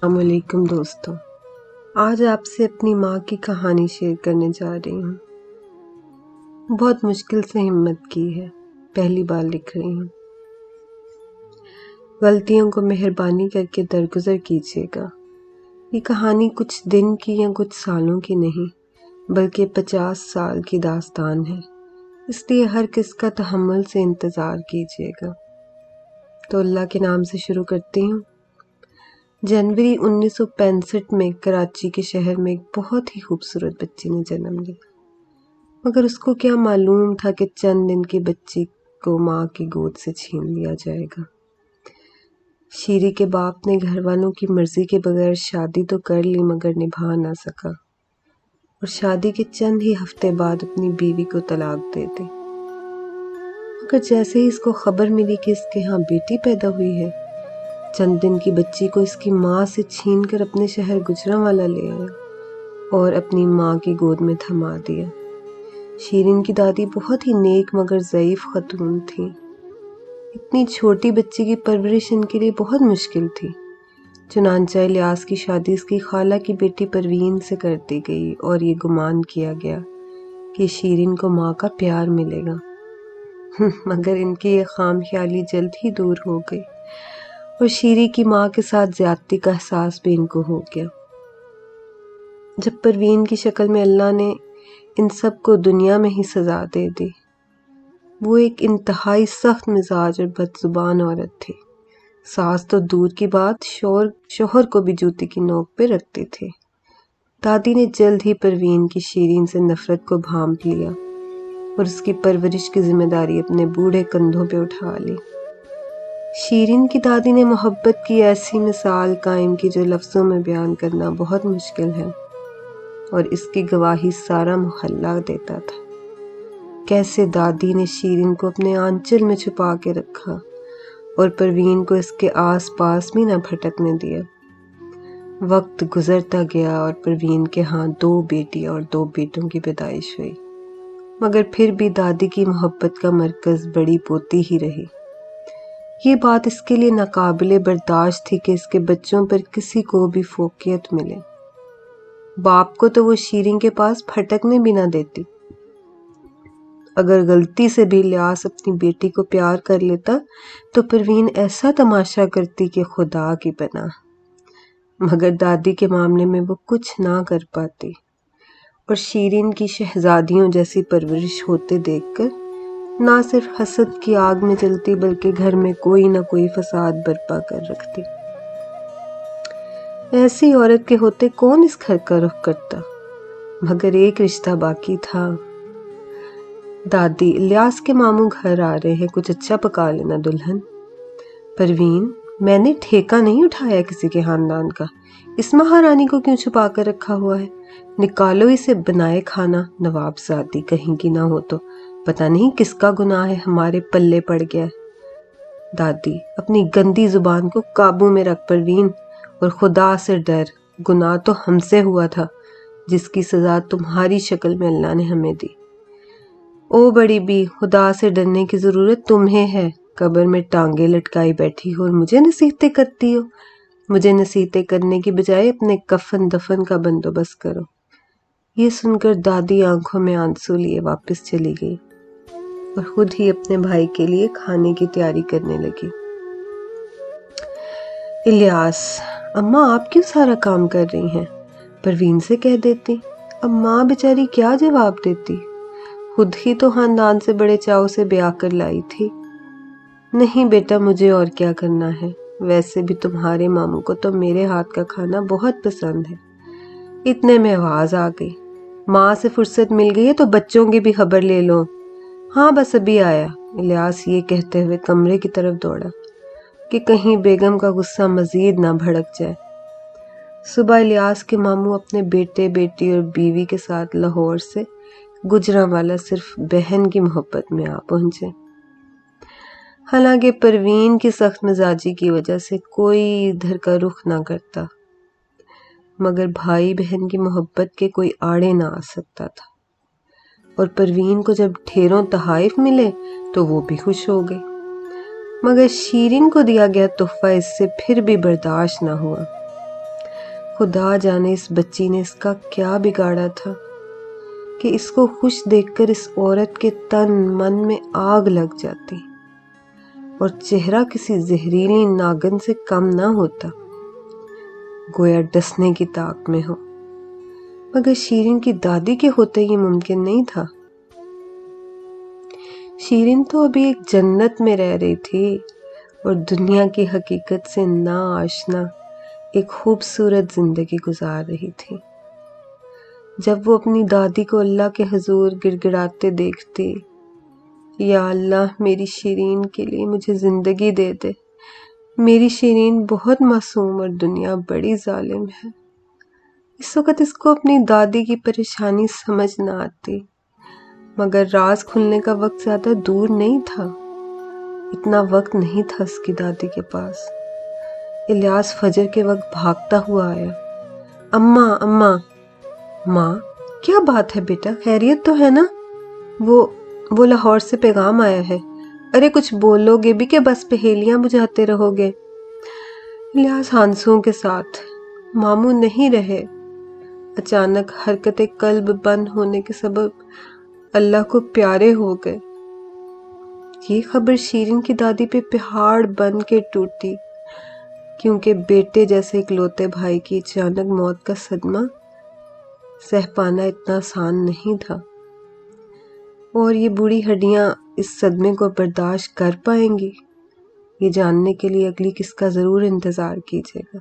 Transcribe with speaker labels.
Speaker 1: السلام علیکم دوستوں، آج آپ سے اپنی ماں کی کہانی شیئر کرنے جا رہی ہوں۔ بہت مشکل سے ہمت کی ہے، پہلی بار لکھ رہی ہوں۔ غلطیوں کو مہربانی کر کے درگزر کیجیے گا۔ یہ کہانی کچھ دن کی یا کچھ سالوں کی نہیں، بلکہ 50 سال کی داستان ہے، اس لیے ہر کس کا تحمل سے انتظار کیجیے گا۔ تو اللہ کے نام سے شروع کرتی ہوں۔ جنوری 1965 میں کراچی کے شہر میں ایک بہت ہی خوبصورت بچی نے جنم لیا، مگر اس کو کیا معلوم تھا کہ چند دن کی بچی کو ماں کی گود سے چھین لیا جائے گا۔ شیری کے باپ نے گھر والوں کی مرضی کے بغیر شادی تو کر لی مگر نبھا نہ سکا، اور شادی کے چند ہی ہفتے بعد اپنی بیوی کو طلاق دے دی۔ مگر جیسے ہی اس کو خبر ملی کہ اس کے ہاں بیٹی پیدا ہوئی ہے، چند دن کی بچی کو اس کی ماں سے چھین کر اپنے شہر گجرانوالہ لے آیا اور اپنی ماں کی گود میں تھما دیا۔ شیرین کی دادی بہت ہی نیک مگر ضعیف خاتون تھی۔ اتنی چھوٹی بچی کی پرورش ان کے لیے بہت مشکل تھی، چنانچہ الیاس کی شادی اس کی خالہ کی بیٹی پروین سے کر دی گئی اور یہ گمان کیا گیا کہ شیرین کو ماں کا پیار ملے گا۔ مگر ان کی یہ خام خیالی جلد ہی دور ہو گئی، اور شیری کی ماں کے ساتھ زیادتی کا احساس بھی ان کو ہو گیا۔ جب پروین کی شکل میں اللہ نے ان سب کو دنیا میں ہی سزا دے دی۔ وہ ایک انتہائی سخت مزاج اور بد زبان عورت تھی۔ ساس تو دور کی بات، شوہر کو بھی جوتی کی نوک پہ رکھتی تھی۔ دادی نے جلد ہی پروین کی شیرین سے نفرت کو بھانپ لیا اور اس کی پرورش کی ذمہ داری اپنے بوڑھے کندھوں پہ اٹھا لی۔ شیرین کی دادی نے محبت کی ایسی مثال قائم کی جو لفظوں میں بیان کرنا بہت مشکل ہے، اور اس کی گواہی سارا محلہ دیتا تھا۔ کیسے دادی نے شیرین کو اپنے آنچل میں چھپا کے رکھا اور پروین کو اس کے آس پاس بھی نہ پھٹکنے دیا۔ وقت گزرتا گیا اور پروین کے ہاں 2 بیٹی اور 2 بیٹوں کی پیدائش ہوئی، مگر پھر بھی دادی کی محبت کا مرکز بڑی پوتی ہی رہی۔ یہ بات اس کے لیے ناقابل برداشت تھی کہ اس کے بچوں پر کسی کو بھی فوقیت ملے۔ باپ کو تو وہ شیرین کے پاس پھٹکنے بھی نہ دیتی۔ اگر غلطی سے بھی الیاس اپنی بیٹی کو پیار کر لیتا تو پروین ایسا تماشا کرتی کہ خدا کی پناہ، مگر دادی کے معاملے میں وہ کچھ نہ کر پاتی، اور شیرین کی شہزادیوں جیسی پرورش ہوتے دیکھ کر نہ صرف حسد کی آگ میں جلتی بلکہ گھر میں کوئی نہ کوئی فساد برپا کر رکھتی۔ ایسی عورت کے ہوتے کون اس گھر کا رخ کرتا، مگر ایک رشتہ باقی تھا۔ دادی، الیاس کے ماموں گھر آ رہے ہیں، کچھ اچھا پکا لینا دلہن۔ پروین، میں نے ٹھیکہ نہیں اٹھایا کسی کے خاندان کا، اس مہارانی کو کیوں چھپا کر رکھا ہوا ہے؟ نکالو اسے، بنائے کھانا، نواب زادی کہیں کی نہ ہو تو پتہ نہیں کس کا گناہ ہے ہمارے پلے پڑ گیا۔ دادی، اپنی گندی زبان کو قابو میں رکھ پروین، اور خدا سے ڈر، گناہ تو ہم سے ہوا تھا جس کی سزا تمہاری شکل میں اللہ نے ہمیں دی۔ او بڑی بی، خدا سے ڈرنے کی ضرورت تمہیں ہے، قبر میں ٹانگیں لٹکائی بیٹھی ہو اور مجھے نصیحتیں کرتی ہو۔ مجھے نصیحتیں کرنے کی بجائے اپنے کفن دفن کا بندوبست کرو۔ یہ سن کر دادی آنکھوں میں آنسو لیے واپس چلی گئی اور خود ہی اپنے بھائی کے لیے کھانے کی تیاری کرنے لگی۔ الیاس، اماں آپ کیوں سارا کام کر رہی ہیں؟ پروین سے کہہ دیتی۔ اب ماں بیچاری کیا جواب دیتی؟ خود ہی تو خاندان سے بڑے چاؤ سے بیاہ کر لائی تھی۔ نہیں بیٹا، مجھے اور کیا کرنا ہے، ویسے بھی تمہارے ماموں کو تو میرے ہاتھ کا کھانا بہت پسند ہے۔ اتنے میں آواز آ گئی، ماں سے فرصت مل گئی ہے تو بچوں کی بھی خبر لے لو۔ ہاں بس ابھی آیا، الیاس یہ کہتے ہوئے کمرے کی طرف دوڑا کہ کہیں بیگم کا غصہ مزید نہ بھڑک جائے۔ صبح الیاس کے ماموں اپنے بیٹے بیٹی اور بیوی کے ساتھ لاہور سے گجرانوالہ صرف بہن کی محبت میں آ پہنچے۔ حالانکہ پروین کی سخت مزاجی کی وجہ سے کوئی ادھر کا رخ نہ کرتا، مگر بھائی بہن کی محبت کے کوئی آڑے نہ آ سکتا تھا، اور پروین کو جب ڈھیروں تحائف ملے تو وہ بھی خوش ہو گئی، مگر شیرین کو دیا گیا تحفہ اس سے پھر بھی برداشت نہ ہوا۔ خدا جانے اس بچی نے اس کا کیا بگاڑا تھا کہ اس کو خوش دیکھ کر اس عورت کے تن من میں آگ لگ جاتی اور چہرہ کسی زہریلی ناگن سے کم نہ ہوتا، گویا ڈسنے کی طاق میں ہو۔ مگر شیرین کی دادی کے ہوتے یہ ممکن نہیں تھا۔ شیرین تو ابھی ایک جنت میں رہ رہی تھی اور دنیا کی حقیقت سے نا آشنا ایک خوبصورت زندگی گزار رہی تھی۔ جب وہ اپنی دادی کو اللہ کے حضور گڑ گڑاتے دیکھتی، یا اللہ میری شیرین کے لیے مجھے زندگی دے دے، میری شیرین بہت معصوم اور دنیا بڑی ظالم ہے، اس وقت اس کو اپنی دادی کی پریشانی سمجھ نہ آتی۔ مگر راز کھلنے کا وقت زیادہ دور نہیں تھا، اتنا وقت نہیں تھا اس کی دادی کے پاس۔ الیاس فجر کے وقت بھاگتا ہوا آیا۔ اماں اماں۔ ماں کیا بات ہے بیٹا، خیریت تو ہے نا؟ وہ لاہور سے پیغام آیا ہے۔ ارے کچھ بولو گے بھی کہ بس پہیلیاں بجھاتے رہو گے؟ الیاس ہانسوں کے ساتھ ماموں نہیں رہے۔ اچانک حرکت قلب بند ہونے کے سبب اللہ کو پیارے ہو گئے۔ یہ خبر شیرین کی دادی پہ پہاڑ بن کے ٹوٹی، کیونکہ بیٹے جیسے اکلوتے بھائی کی اچانک موت کا صدمہ سہ پانا اتنا آسان نہیں تھا، اور یہ بوڑھی ہڈیاں اس صدمے کو برداشت کر پائیں گی، یہ جاننے کے لیے اگلی قسط کا ضرور انتظار کیجیے گا۔